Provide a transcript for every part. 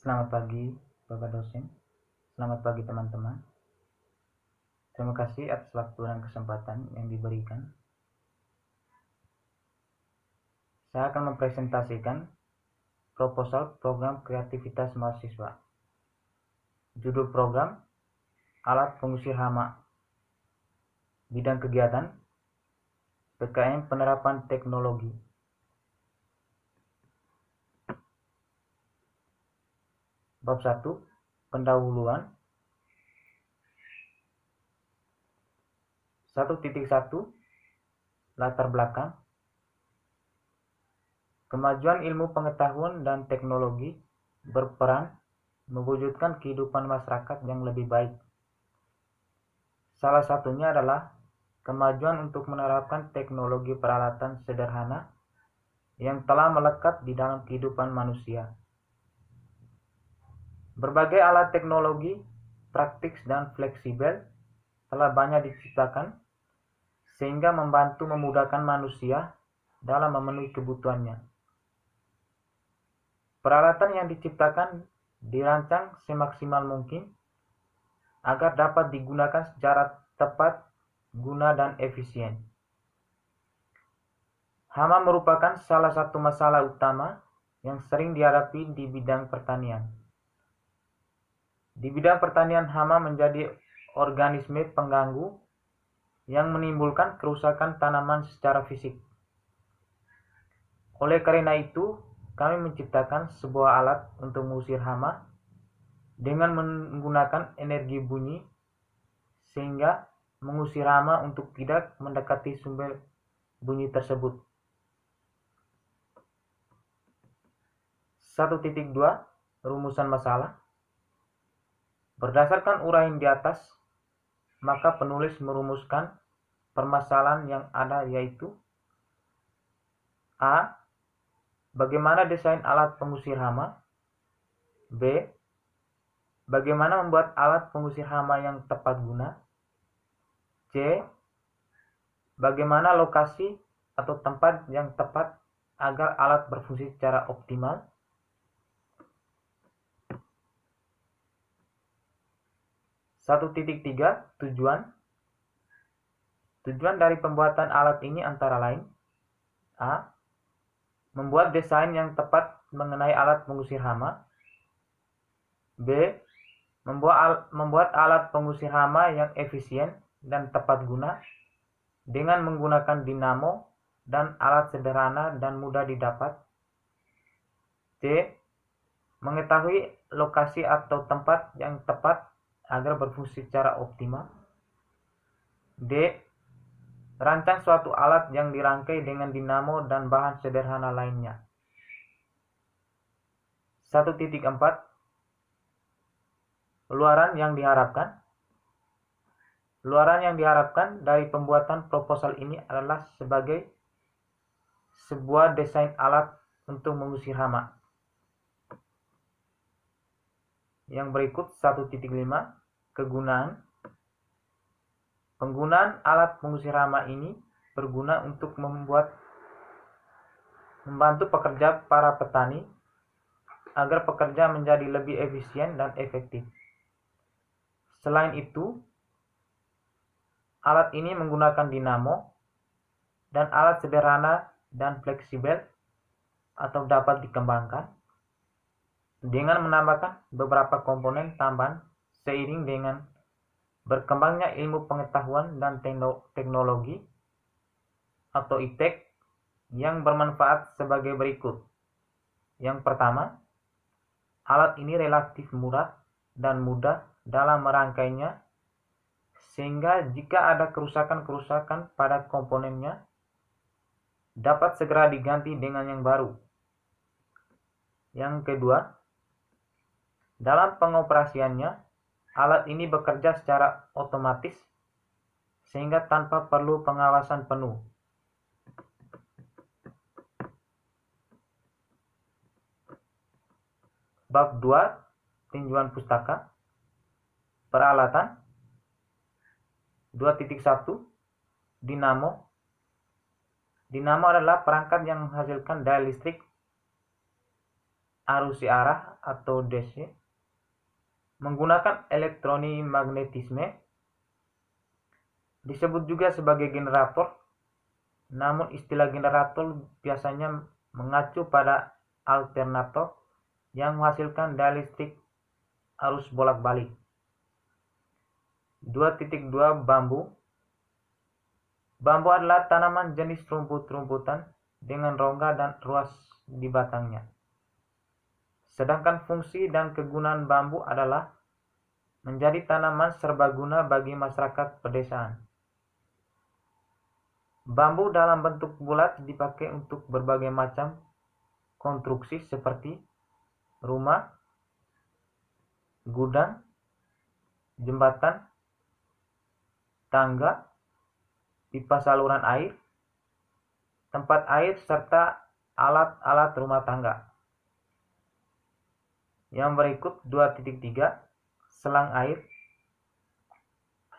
Selamat pagi, Bapak dosen. Selamat pagi, teman-teman. Terima kasih atas waktu dan kesempatan yang diberikan. Saya akan mempresentasikan proposal program kreativitas mahasiswa. Judul program, Alat Pengusir Hama. Bidang kegiatan, PKM Penerapan Teknologi. Bab 1, Pendahuluan. 1.1, Latar belakang. Kemajuan ilmu pengetahuan dan teknologi berperan mewujudkan kehidupan masyarakat yang lebih baik. Salah satunya adalah kemajuan untuk menerapkan teknologi peralatan sederhana yang telah melekat di dalam kehidupan manusia. Berbagai alat teknologi praktis dan fleksibel telah banyak diciptakan sehingga membantu memudahkan manusia dalam memenuhi kebutuhannya. Peralatan yang diciptakan dirancang semaksimal mungkin agar dapat digunakan secara tepat, guna, dan efisien. Hama merupakan salah satu masalah utama yang sering dihadapi di bidang pertanian. Di bidang pertanian, hama menjadi organisme pengganggu yang menimbulkan kerusakan tanaman secara fisik. Oleh karena itu, kami menciptakan sebuah alat untuk mengusir hama dengan menggunakan energi bunyi sehingga mengusir hama untuk tidak mendekati sumber bunyi tersebut. 1.2, Rumusan masalah. Berdasarkan uraian di atas, maka penulis merumuskan permasalahan yang ada, yaitu A. Bagaimana desain alat pengusir hama? B. Bagaimana membuat alat pengusir hama yang tepat guna? C. Bagaimana lokasi atau tempat yang tepat agar alat berfungsi secara optimal? Satu titik tiga, tujuan. Tujuan dari pembuatan alat ini antara lain: A. Membuat desain yang tepat mengenai alat pengusir hama. B. Membuat alat pengusir hama yang efisien dan tepat guna dengan menggunakan dinamo dan alat sederhana dan mudah didapat. C. Mengetahui lokasi atau tempat yang tepat agar berfungsi secara optimal. D. Rancang suatu alat yang dirangkai dengan dinamo dan bahan sederhana lainnya. 1.4, Luaran yang diharapkan. Luaran yang diharapkan dari pembuatan proposal ini adalah sebagai sebuah desain alat untuk mengusir hama. Yang berikut 1.5, Kegunaan. Penggunaan alat pengusir hama ini berguna untuk membantu pekerja para petani agar pekerja menjadi lebih efisien dan efektif. Selain itu, alat ini menggunakan dinamo dan alat sederhana dan fleksibel atau dapat dikembangkan dengan menambahkan beberapa komponen tambahan seiring dengan berkembangnya ilmu pengetahuan dan teknologi atau ITEK yang bermanfaat sebagai berikut. Yang pertama, alat ini relatif murah dan mudah dalam merangkainya, sehingga jika ada kerusakan-kerusakan pada komponennya, dapat segera diganti dengan yang baru. Yang kedua, dalam pengoperasiannya, alat ini bekerja secara otomatis sehingga tanpa perlu pengawasan penuh. Bab 2, Tinjauan pustaka. Peralatan. 2.1, Dinamo. Dinamo adalah perangkat yang menghasilkan daya listrik arus searah atau DC, menggunakan elektromagnetisme, disebut juga sebagai generator, namun istilah generator biasanya mengacu pada alternator yang menghasilkan daya listrik arus bolak-balik. 2.2 Bambu. Bambu adalah tanaman jenis rumput-rumputan dengan rongga dan ruas di batangnya. Sedangkan fungsi dan kegunaan bambu adalah menjadi tanaman serbaguna bagi masyarakat pedesaan. Bambu dalam bentuk bulat dipakai untuk berbagai macam konstruksi seperti rumah, gudang, jembatan, tangga, pipa saluran air, tempat air, serta alat-alat rumah tangga. Yang berikut 2.3 Selang air.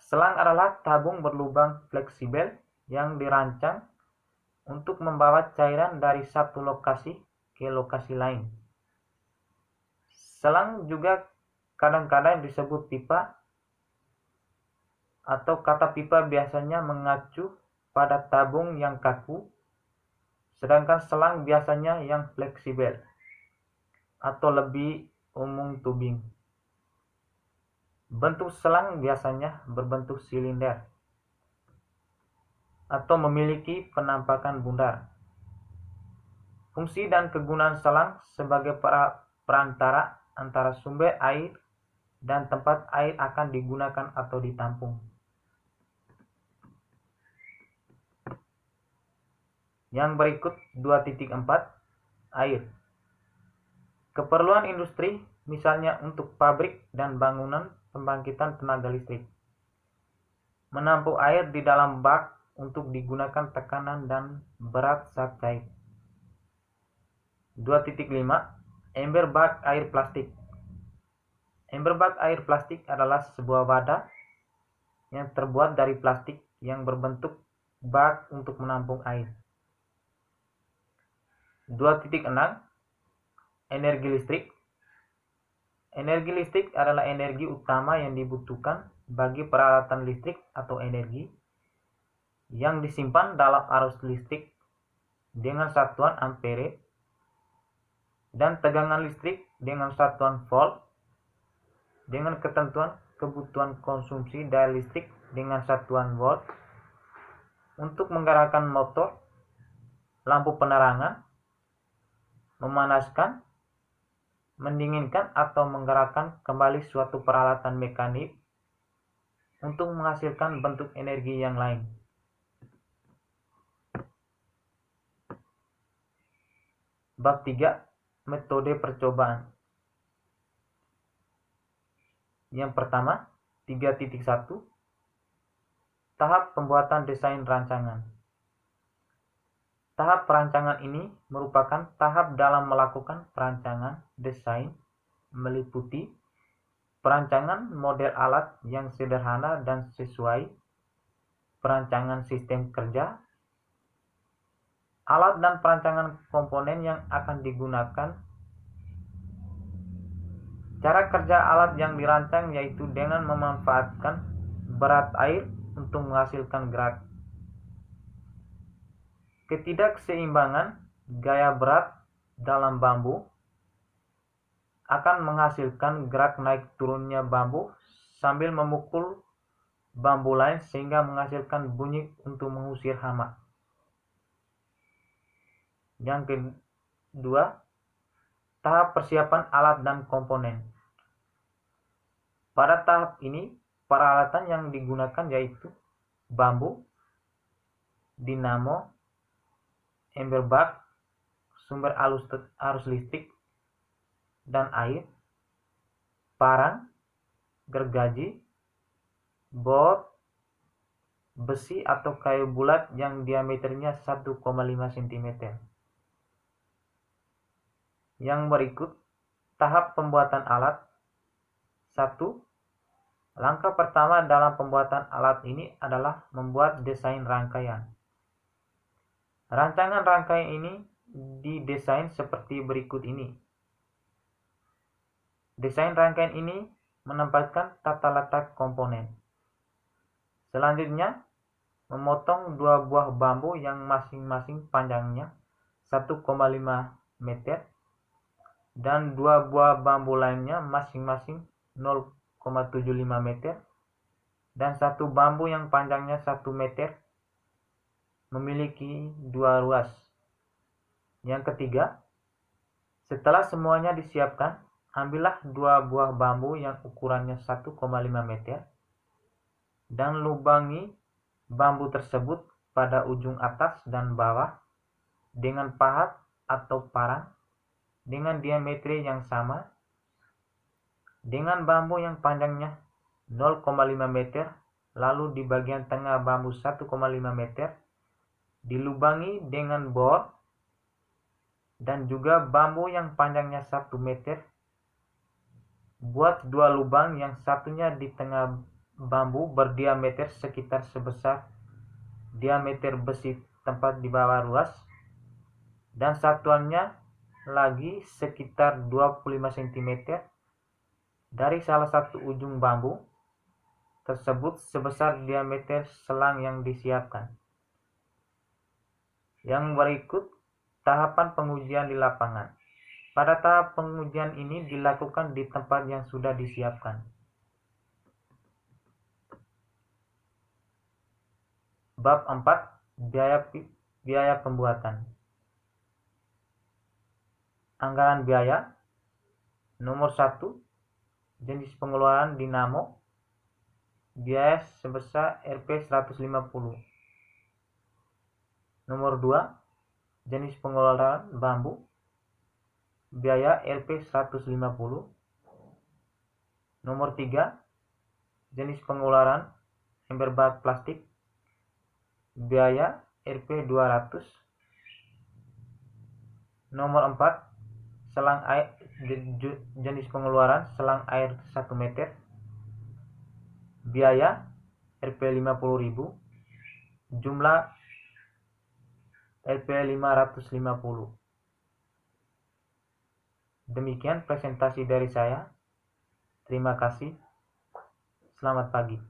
Selang adalah tabung berlubang fleksibel yang dirancang untuk membawa cairan dari satu lokasi ke lokasi lain. Selang juga kadang-kadang disebut pipa, atau kata pipa biasanya mengacu pada tabung yang kaku, sedangkan selang biasanya yang fleksibel atau lebih umum tubing. Bentuk selang biasanya berbentuk silinder atau memiliki penampakan bundar. Fungsi dan kegunaan selang sebagai perantara antara sumber air dan tempat air akan digunakan atau ditampung. Yang berikut 2.4 Air. Keperluan industri, misalnya untuk pabrik dan bangunan pembangkitan tenaga listrik. Menampung air di dalam bak untuk digunakan tekanan dan berat saat cair. 2.5 Ember bak air plastik. Ember bak air plastik adalah sebuah wadah yang terbuat dari plastik yang berbentuk bak untuk menampung air. 2.6 Energi listrik. Energi listrik adalah energi utama yang dibutuhkan bagi peralatan listrik atau energi yang disimpan dalam arus listrik dengan satuan ampere dan tegangan listrik dengan satuan volt dengan ketentuan kebutuhan konsumsi daya listrik dengan satuan watt untuk menggerakkan motor, lampu penerangan, memanaskan, mendinginkan atau menggerakkan kembali suatu peralatan mekanik untuk menghasilkan bentuk energi yang lain. Bab 3 Metode percobaan. Yang pertama, 3.1 Tahap pembuatan desain rancangan. Tahap perancangan ini merupakan tahap dalam melakukan perancangan desain, meliputi perancangan model alat yang sederhana dan sesuai, perancangan sistem kerja, alat dan perancangan komponen yang akan digunakan. Cara kerja alat yang dirancang yaitu dengan memanfaatkan berat air untuk menghasilkan gerak. Ketidakseimbangan gaya berat dalam bambu akan menghasilkan gerak naik turunnya bambu sambil memukul bambu lain sehingga menghasilkan bunyi untuk mengusir hama. Yang kedua, tahap persiapan alat dan komponen. Pada tahap ini, peralatan yang digunakan yaitu bambu, dinamo, ember bak, sumber arus listrik dan air, parang, gergaji, bor, besi atau kayu bulat yang diameternya 1,5 cm. Yang berikut, tahap pembuatan alat. 1. Langkah pertama dalam pembuatan alat ini adalah membuat desain rangkaian. Rancangan rangkaian ini didesain seperti berikut ini. Desain rangkaian ini menempatkan tata letak komponen. Selanjutnya, memotong 2 buah bambu yang masing-masing panjangnya 1,5 meter dan 2 buah bambu lainnya masing-masing 0,75 meter dan 1 bambu yang panjangnya 1 meter memiliki 2 ruas. Yang ketiga, setelah semuanya disiapkan, ambillah 2 buah bambu yang ukurannya 1,5 meter dan lubangi bambu tersebut pada ujung atas dan bawah dengan pahat atau parang dengan diameter yang sama dengan bambu yang panjangnya 0,5 meter, lalu di bagian tengah bambu 1,5 meter dilubangi dengan bor dan juga bambu yang panjangnya 1 meter. Buat 2 lubang, yang satunya di tengah bambu berdiameter sekitar sebesar diameter besi tempat di bawah ruas dan satuannya lagi sekitar 25 cm dari salah satu ujung bambu tersebut sebesar diameter selang yang disiapkan. Yang berikut tahapan pengujian di lapangan. Pada tahap pengujian ini dilakukan di tempat yang sudah disiapkan. Bab 4. Biaya pembuatan. Anggaran biaya. Nomor 1. Jenis pengeluaran dinamo. Biaya sebesar Rp150. Nomor 2. Jenis pengeluaran bambu. Biaya Rp150. Nomor 3. Jenis pengeluaran ember bak plastik. Biaya Rp200. Nomor 4. Selang air, jenis pengeluaran selang air 1 meter. Biaya Rp50.000. Jumlah Rp550. Demikian presentasi dari saya. Terima kasih. Selamat pagi.